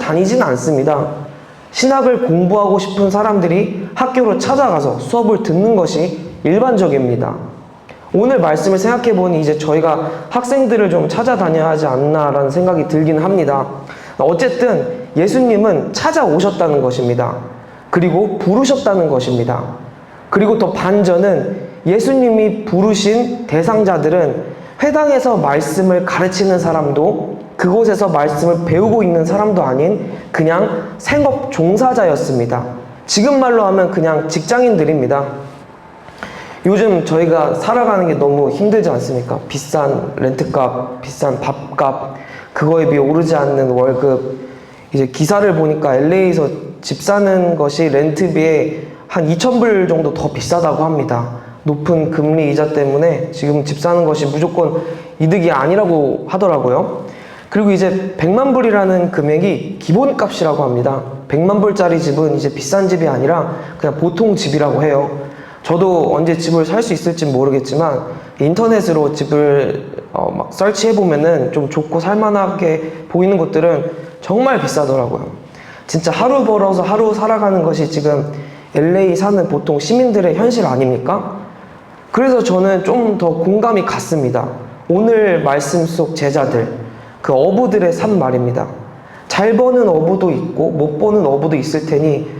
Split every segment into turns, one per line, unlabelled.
다니진 않습니다. 신학을 공부하고 싶은 사람들이 학교로 찾아가서 수업을 듣는 것이 일반적입니다. 오늘 말씀을 생각해보니 이제 저희가 학생들을 좀 찾아다녀야 하지 않나라는 생각이 들긴 합니다. 어쨌든 예수님은 찾아오셨다는 것입니다. 그리고 부르셨다는 것입니다. 그리고 더 반전은 예수님이 부르신 대상자들은 회당에서 말씀을 가르치는 사람도 그곳에서 말씀을 배우고 있는 사람도 아닌 그냥 생업 종사자였습니다. 지금 말로 하면 그냥 직장인들입니다. 요즘 저희가 살아가는 게 너무 힘들지 않습니까? 비싼 렌트값, 비싼 밥값, 그거에 비해 오르지 않는 월급. 이제 기사를 보니까 LA에서 집 사는 것이 렌트비에 한 2,000불 정도 더 비싸다고 합니다. 높은 금리 이자 때문에 지금 집 사는 것이 무조건 이득이 아니라고 하더라고요. 그리고 이제 100만 불이라는 금액이 기본값이라고 합니다. 100만 불짜리 집은 이제 비싼 집이 아니라 그냥 보통 집이라고 해요. 저도 언제 집을 살 수 있을지 모르겠지만 인터넷으로 집을 막 설치해보면은 좀 좋고 살만하게 보이는 곳들은 정말 비싸더라고요. 진짜 하루 벌어서 하루 살아가는 것이 지금 LA 사는 보통 시민들의 현실 아닙니까? 그래서 저는 좀 더 공감이 갔습니다. 오늘 말씀 속 제자들, 그 어부들의 삶 말입니다. 잘 버는 어부도 있고 못 버는 어부도 있을 테니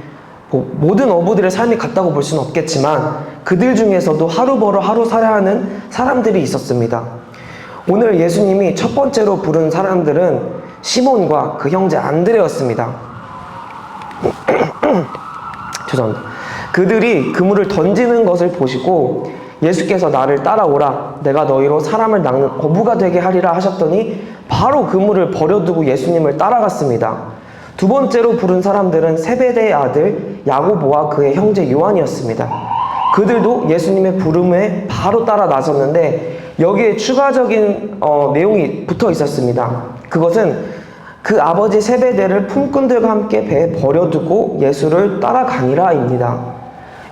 모든 어부들의 삶이 같다고 볼 수는 없겠지만 그들 중에서도 하루 벌어 하루 살아야 하는 사람들이 있었습니다. 오늘 예수님이 첫 번째로 부른 사람들은 시몬과 그 형제 안드레였습니다. 죄송합니다. 그들이 그물을 던지는 것을 보시고 예수께서 나를 따라오라, 내가 너희로 사람을 낚는 어부가 되게 하리라 하셨더니 바로 그물을 버려두고 예수님을 따라갔습니다. 두 번째로 부른 사람들은 세베대의 아들 야고보와 그의 형제 요한이었습니다. 그들도 예수님의 부름에 바로 따라 나섰는데 여기에 추가적인 내용이 붙어 있었습니다. 그것은 그 아버지 세베대를 품꾼들과 함께 배에 버려두고 예수를 따라가니라입니다.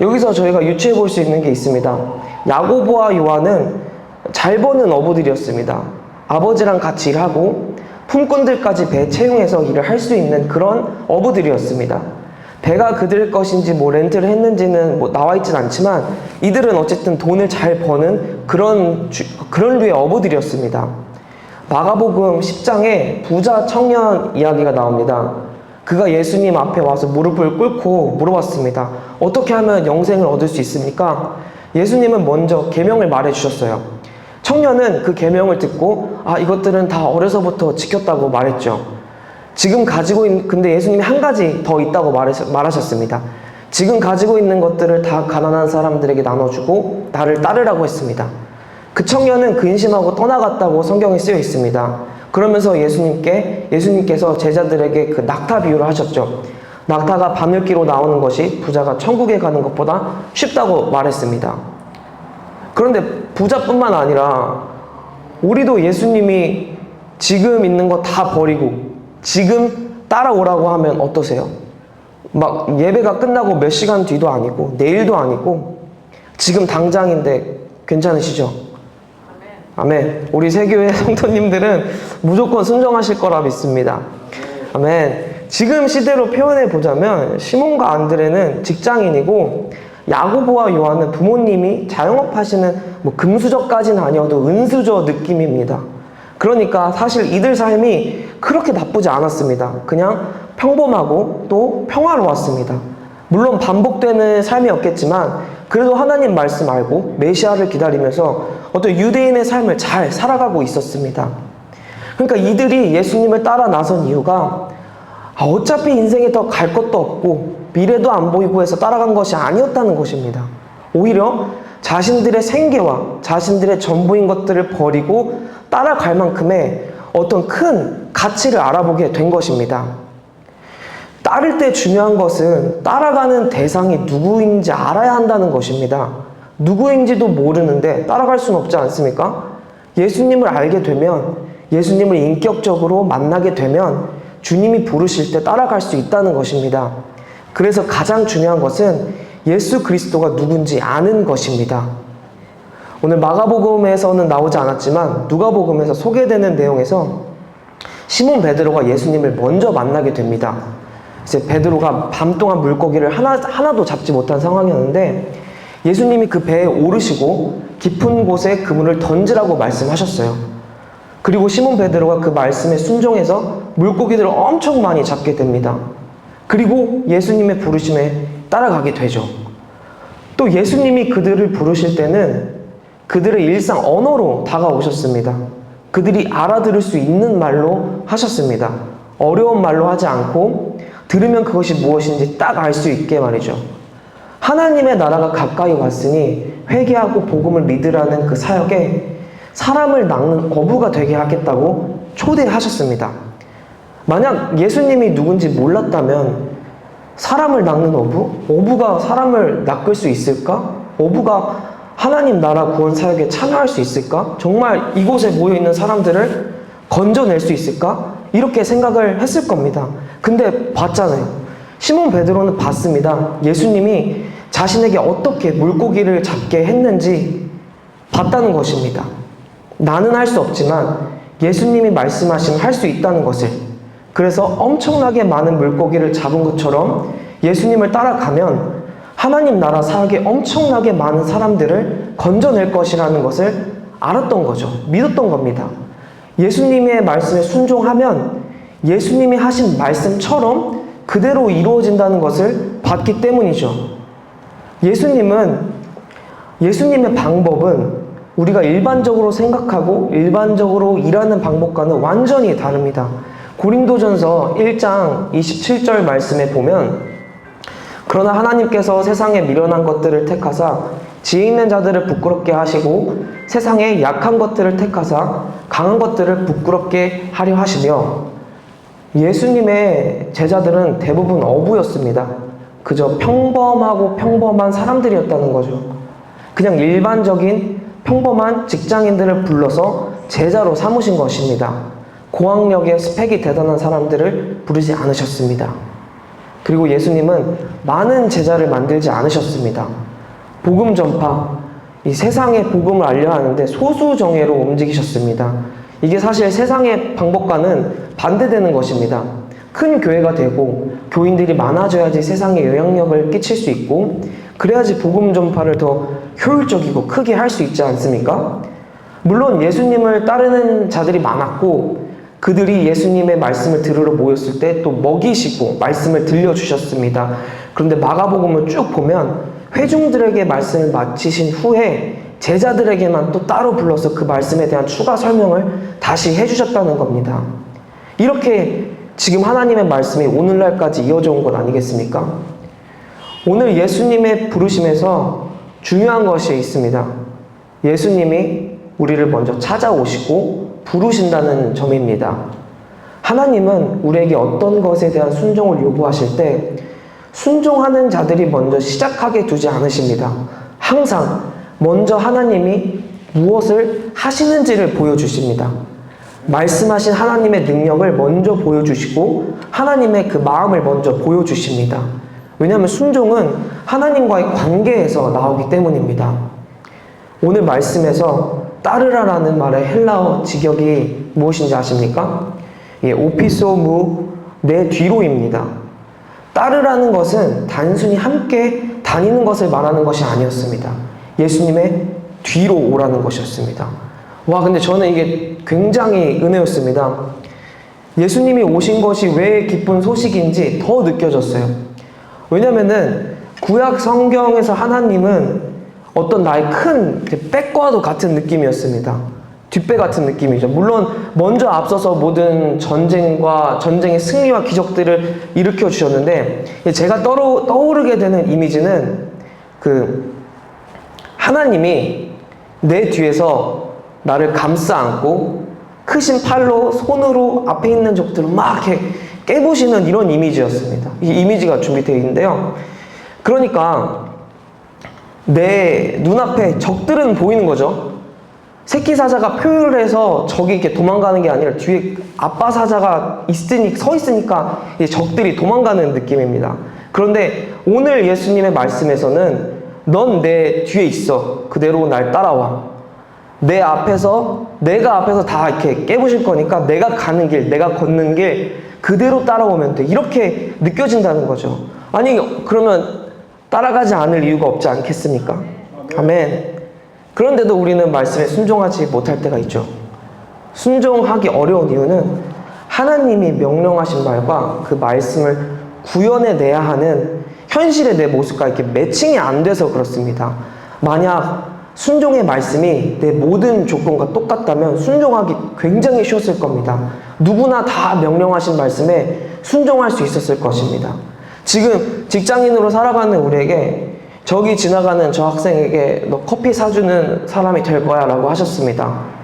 여기서 저희가 유추해 볼 수 있는 게 있습니다. 야고보와 요한은 잘 버는 어부들이었습니다. 아버지랑 같이 일하고 품꾼들까지 배에 채용해서 일을 할 수 있는 그런 어부들이었습니다. 배가 그들 것인지 렌트를 했는지는 나와 있진 않지만 이들은 어쨌든 돈을 잘 버는 그런 류의 어부들이었습니다. 마가복음 10장에 부자 청년 이야기가 나옵니다. 그가 예수님 앞에 와서 무릎을 꿇고 물어봤습니다. 어떻게 하면 영생을 얻을 수 있습니까? 예수님은 먼저 계명을 말해주셨어요. 청년은 그 계명을 듣고 이것들은 다 어려서부터 지켰다고 말했죠. 지금 가지고 있는, 근데 예수님이 한 가지 더 있다고 말하셨습니다. 지금 가지고 있는 것들을 다 가난한 사람들에게 나눠주고 나를 따르라고 했습니다. 그 청년은 근심하고 떠나갔다고 성경에 쓰여 있습니다. 그러면서 예수님께서 제자들에게 그 낙타 비유를 하셨죠. 낙타가 바늘기로 나오는 것이 부자가 천국에 가는 것보다 쉽다고 말했습니다. 그런데 부자뿐만 아니라 우리도 예수님이 지금 있는 거 다 버리고 지금 따라오라고 하면 어떠세요? 막 예배가 끝나고 몇 시간 뒤도 아니고 내일도 아니고 지금 당장인데 괜찮으시죠? 아멘. 우리 세교회 성도님들은 무조건 순종하실 거라 믿습니다. 아멘. 지금 시대로 표현해 보자면 시몬과 안드레는 직장인이고 야고보와 요한은 부모님이 자영업 하시는 금수저까지는 아니어도 은수저 느낌입니다. 그러니까 사실 이들 삶이 그렇게 나쁘지 않았습니다. 그냥 평범하고 또 평화로웠습니다. 물론 반복되는 삶이었겠지만 그래도 하나님 말씀 알고 메시아를 기다리면서 어떤 유대인의 삶을 잘 살아가고 있었습니다. 그러니까 이들이 예수님을 따라 나선 이유가 어차피 인생에 더 갈 것도 없고 미래도 안 보이고 해서 따라간 것이 아니었다는 것입니다. 오히려 자신들의 생계와 자신들의 전부인 것들을 버리고 따라갈 만큼의 어떤 큰 가치를 알아보게 된 것입니다. 따를 때 중요한 것은 따라가는 대상이 누구인지 알아야 한다는 것입니다. 누구인지도 모르는데 따라갈 수는 없지 않습니까? 예수님을 알게 되면, 예수님을 인격적으로 만나게 되면 주님이 부르실 때 따라갈 수 있다는 것입니다. 그래서 가장 중요한 것은 예수 그리스도가 누군지 아는 것입니다. 오늘 마가복음에서는 나오지 않았지만 누가복음에서 소개되는 내용에서 시몬 베드로가 예수님을 먼저 만나게 됩니다. 이제 베드로가 밤 동안 물고기를 하나도 잡지 못한 상황이었는데 예수님이 그 배에 오르시고 깊은 곳에 그물을 던지라고 말씀하셨어요. 그리고 시몬 베드로가 그 말씀에 순종해서 물고기들을 엄청 많이 잡게 됩니다. 그리고 예수님의 부르심에 따라가게 되죠. 또 예수님이 그들을 부르실 때는 그들의 일상 언어로 다가오셨습니다. 그들이 알아들을 수 있는 말로 하셨습니다. 어려운 말로 하지 않고 들으면 그것이 무엇인지 딱 알 수 있게 말이죠. 하나님의 나라가 가까이 왔으니 회개하고 복음을 믿으라는 그 사역에 사람을 낚는 어부가 되게 하겠다고 초대하셨습니다. 만약 예수님이 누군지 몰랐다면 사람을 낚는 어부가 사람을 낚을 수 있을까? 어부가 하나님 나라 구원 사역에 참여할 수 있을까? 정말 이곳에 모여있는 사람들을 건져낼 수 있을까? 이렇게 생각을 했을 겁니다. 근데 봤잖아요. 시몬 베드로는 봤습니다. 예수님이 자신에게 어떻게 물고기를 잡게 했는지 봤다는 것입니다. 나는 할 수 없지만 예수님이 말씀하시면 할 수 있다는 것을, 그래서 엄청나게 많은 물고기를 잡은 것처럼 예수님을 따라가면 하나님 나라 사역에 엄청나게 많은 사람들을 건져낼 것이라는 것을 알았던 거죠. 믿었던 겁니다. 예수님의 말씀에 순종하면 예수님이 하신 말씀처럼 그대로 이루어진다는 것을 봤기 때문이죠. 예수님의 방법은 우리가 일반적으로 생각하고 일반적으로 일하는 방법과는 완전히 다릅니다. 고린도전서 1장 27절 말씀에 보면 그러나 하나님께서 세상에 미련한 것들을 택하사 지혜 있는 자들을 부끄럽게 하시고 세상에 약한 것들을 택하사 강한 것들을 부끄럽게 하려 하시며, 예수님의 제자들은 대부분 어부였습니다. 그저 평범하고 평범한 사람들이었다는 거죠. 그냥 일반적인 평범한 직장인들을 불러서 제자로 삼으신 것입니다. 고학력의 스펙이 대단한 사람들을 부르지 않으셨습니다. 그리고 예수님은 많은 제자를 만들지 않으셨습니다. 복음 전파, 이 세상에 복음을 알려야 하는데 소수정예로 움직이셨습니다. 이게 사실 세상의 방법과는 반대되는 것입니다. 큰 교회가 되고 교인들이 많아져야지 세상에 영향력을 끼칠 수 있고 그래야지 복음 전파를 더 효율적이고 크게 할 수 있지 않습니까? 물론 예수님을 따르는 자들이 많았고 그들이 예수님의 말씀을 들으러 모였을 때 또 먹이시고 말씀을 들려주셨습니다. 그런데 마가복음을 쭉 보면 회중들에게 말씀을 마치신 후에 제자들에게만 또 따로 불러서 그 말씀에 대한 추가 설명을 다시 해주셨다는 겁니다. 이렇게 지금 하나님의 말씀이 오늘날까지 이어져 온 것 아니겠습니까? 오늘 예수님의 부르심에서 중요한 것이 있습니다. 예수님이 우리를 먼저 찾아오시고 부르신다는 점입니다. 하나님은 우리에게 어떤 것에 대한 순종을 요구하실 때 순종하는 자들이 먼저 시작하게 두지 않으십니다. 항상 먼저 하나님이 무엇을 하시는지를 보여주십니다. 말씀하신 하나님의 능력을 먼저 보여주시고 하나님의 그 마음을 먼저 보여주십니다. 왜냐하면 순종은 하나님과의 관계에서 나오기 때문입니다. 오늘 말씀에서 따르라라는 말의 헬라어 직역이 무엇인지 아십니까? 오피소무 내 뒤로입니다. 따르라는 것은 단순히 함께 다니는 것을 말하는 것이 아니었습니다. 예수님의 뒤로 오라는 것이었습니다. 와, 근데 저는 이게 굉장히 은혜였습니다. 예수님이 오신 것이 왜 기쁜 소식인지 더 느껴졌어요. 왜냐면은 구약 성경에서 하나님은 어떤 나의 큰 백과도 같은 느낌이었습니다. 뒷배 같은 느낌이죠. 물론 먼저 앞서서 모든 전쟁의 승리와 기적들을 일으켜 주셨는데 제가 떠오르게 되는 이미지는 하나님이 내 뒤에서 나를 감싸 안고 크신 팔로 손으로 앞에 있는 적들을 막 이렇게 깨부시는 이런 이미지였습니다. 이 이미지가 준비되어 있는데요. 그러니까 내 눈앞에 적들은 보이는 거죠. 새끼 사자가 표류를 해서 적이 이렇게 도망가는 게 아니라 뒤에 아빠 사자가 서 있으니까 이제 적들이 도망가는 느낌입니다. 그런데 오늘 예수님의 말씀에서는 넌 내 뒤에 있어. 그대로 날 따라와. 내가 앞에서 다 이렇게 깨부실 거니까 내가 가는 길, 내가 걷는 길 그대로 따라오면 돼. 이렇게 느껴진다는 거죠. 아니, 그러면 따라가지 않을 이유가 없지 않겠습니까? 아멘. 그런데도 우리는 말씀에 순종하지 못할 때가 있죠. 순종하기 어려운 이유는 하나님이 명령하신 말과 그 말씀을 구현해내야 하는 현실의 내 모습과 이렇게 매칭이 안 돼서 그렇습니다. 만약 순종의 말씀이 내 모든 조건과 똑같다면 순종하기 굉장히 쉬웠을 겁니다. 누구나 다 명령하신 말씀에 순종할 수 있었을 것입니다. 지금 직장인으로 살아가는 우리에게 저기 지나가는 저 학생에게 너 커피 사주는 사람이 될 거야 라고 하셨습니다.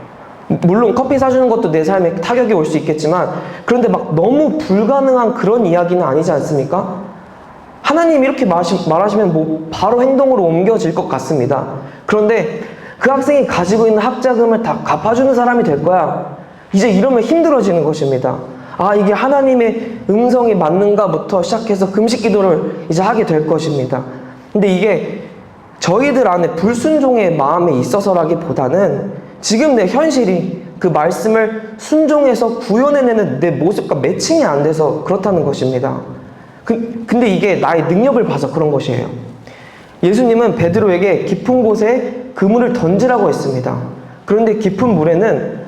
물론 커피 사주는 것도 내 삶에 타격이 올 수 있겠지만, 그런데 막 너무 불가능한 그런 이야기는 아니지 않습니까? 하나님이 이렇게 말하시면 뭐 바로 행동으로 옮겨질 것 같습니다. 그런데 그 학생이 가지고 있는 학자금을 다 갚아주는 사람이 될 거야. 이제 이러면 힘들어지는 것입니다. 아, 이게 하나님의 음성이 맞는가부터 시작해서 금식 기도를 이제 하게 될 것입니다. 근데 이게 저희들 안에 불순종의 마음에 있어서라기보다는 지금 내 현실이 그 말씀을 순종해서 구현해내는 내 모습과 매칭이 안 돼서 그렇다는 것입니다. 근데 이게 나의 능력을 봐서 그런 것이에요. 예수님은 베드로에게 깊은 곳에 그물을 던지라고 했습니다. 그런데 깊은 물에는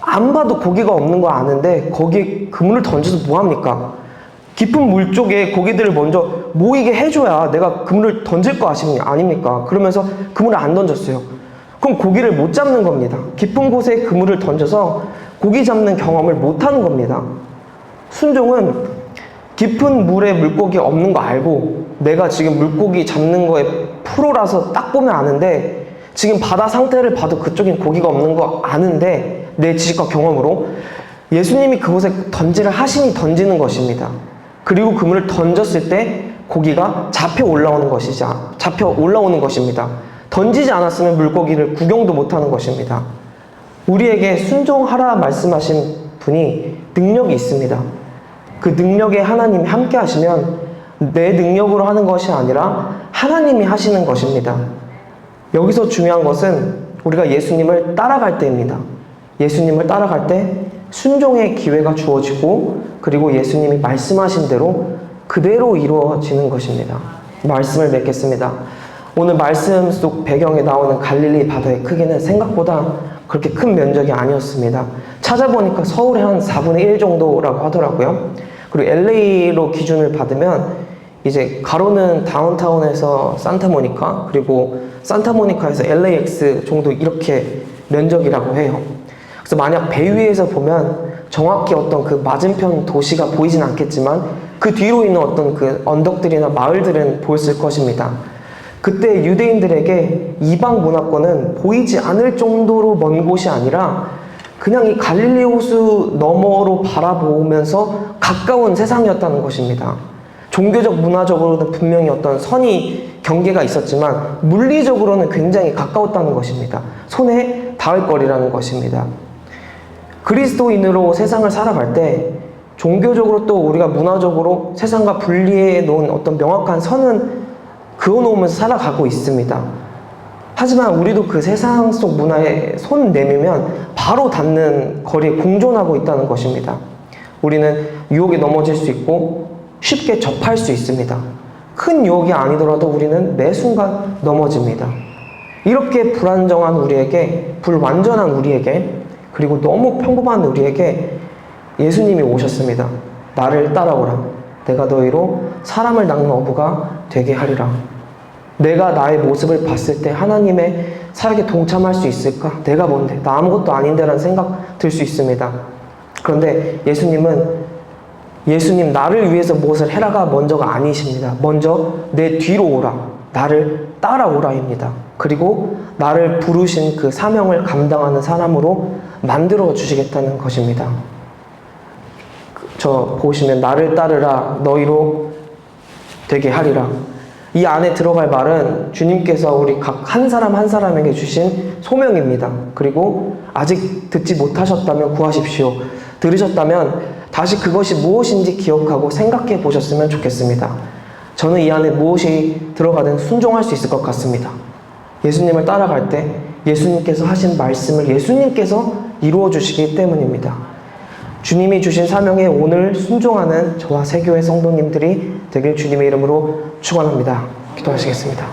안 봐도 고기가 없는 거 아는데 거기에 그물을 던져서 뭐합니까? 깊은 물 쪽에 고기들을 먼저 모이게 해줘야 내가 그물을 던질 거 아닙니까? 그러면서 그물을 안 던졌어요. 그럼 고기를 못 잡는 겁니다. 깊은 곳에 그물을 던져서 고기 잡는 경험을 못 하는 겁니다. 순종은 깊은 물에 물고기 없는 거 알고 내가 지금 물고기 잡는 거에 프로라서 딱 보면 아는데 지금 바다 상태를 봐도 그쪽엔 고기가 없는 거 아는데 내 지식과 경험으로 예수님이 그곳에 던지를 하시니 던지는 것입니다. 그리고 그물을 던졌을 때 고기가 잡혀 올라오는 것입니다. 던지지 않았으면 물고기를 구경도 못하는 것입니다. 우리에게 순종하라 말씀하신 분이 능력이 있습니다. 그 능력에 하나님이 함께 하시면 내 능력으로 하는 것이 아니라 하나님이 하시는 것입니다. 여기서 중요한 것은 우리가 예수님을 따라갈 때입니다. 예수님을 따라갈 때 순종의 기회가 주어지고 그리고 예수님이 말씀하신 대로 그대로 이루어지는 것입니다. 말씀을 맺겠습니다. 오늘 말씀 속 배경에 나오는 갈릴리 바다의 크기는 생각보다 그렇게 큰 면적이 아니었습니다. 찾아보니까 서울의 한 4분의 1 정도라고 하더라고요. 그리고 LA로 기준을 받으면 이제 가로는 다운타운에서 산타모니카, 그리고 산타모니카에서 LAX 정도 이렇게 면적이라고 해요. 그래서 만약 배 위에서 보면 정확히 어떤 그 맞은편 도시가 보이진 않겠지만 그 뒤로 있는 어떤 그 언덕들이나 마을들은 보였을 것입니다. 그때 유대인들에게 이방 문화권은 보이지 않을 정도로 먼 곳이 아니라 그냥 이 갈릴리 호수 너머로 바라보면서 가까운 세상이었다는 것입니다. 종교적 문화적으로는 분명히 어떤 선이 경계가 있었지만 물리적으로는 굉장히 가까웠다는 것입니다. 손에 닿을 거리라는 것입니다. 그리스도인으로 세상을 살아갈 때 종교적으로 또 우리가 문화적으로 세상과 분리해 놓은 어떤 명확한 선은 그어놓으면서 살아가고 있습니다. 하지만 우리도 그 세상 속 문화에 손 내밀면 바로 닿는 거리에 공존하고 있다는 것입니다. 우리는 유혹에 넘어질 수 있고 쉽게 접할 수 있습니다. 큰 유혹이 아니더라도 우리는 매 순간 넘어집니다. 이렇게 불안정한 우리에게, 불완전한 우리에게, 그리고 너무 평범한 우리에게 예수님이 오셨습니다. 나를 따라오라. 내가 너희로 사람을 낚는 어부가 되게 하리라. 내가 나의 모습을 봤을 때 하나님의 사역에 동참할 수 있을까? 내가 뭔데? 나 아무것도 아닌데 라는 생각 들 수 있습니다. 그런데 예수님 나를 위해서 무엇을 해라가 먼저가 아니십니다. 먼저 내 뒤로 오라. 나를 따라오라입니다. 그리고 나를 부르신 그 사명을 감당하는 사람으로 만들어 주시겠다는 것입니다. 저 보시면 나를 따르라 너희로 되게 하리라. 이 안에 들어갈 말은 주님께서 우리 각 한 사람 한 사람에게 주신 소명입니다. 그리고 아직 듣지 못하셨다면 구하십시오. 들으셨다면 다시 그것이 무엇인지 기억하고 생각해 보셨으면 좋겠습니다. 저는 이 안에 무엇이 들어가든 순종할 수 있을 것 같습니다. 예수님을 따라갈 때 예수님께서 하신 말씀을 예수님께서 이루어 주시기 때문입니다. 주님이 주신 사명에 오늘 순종하는 저와 세교회 성도님들이 되길 주님의 이름으로 축원합니다. 기도하시겠습니다.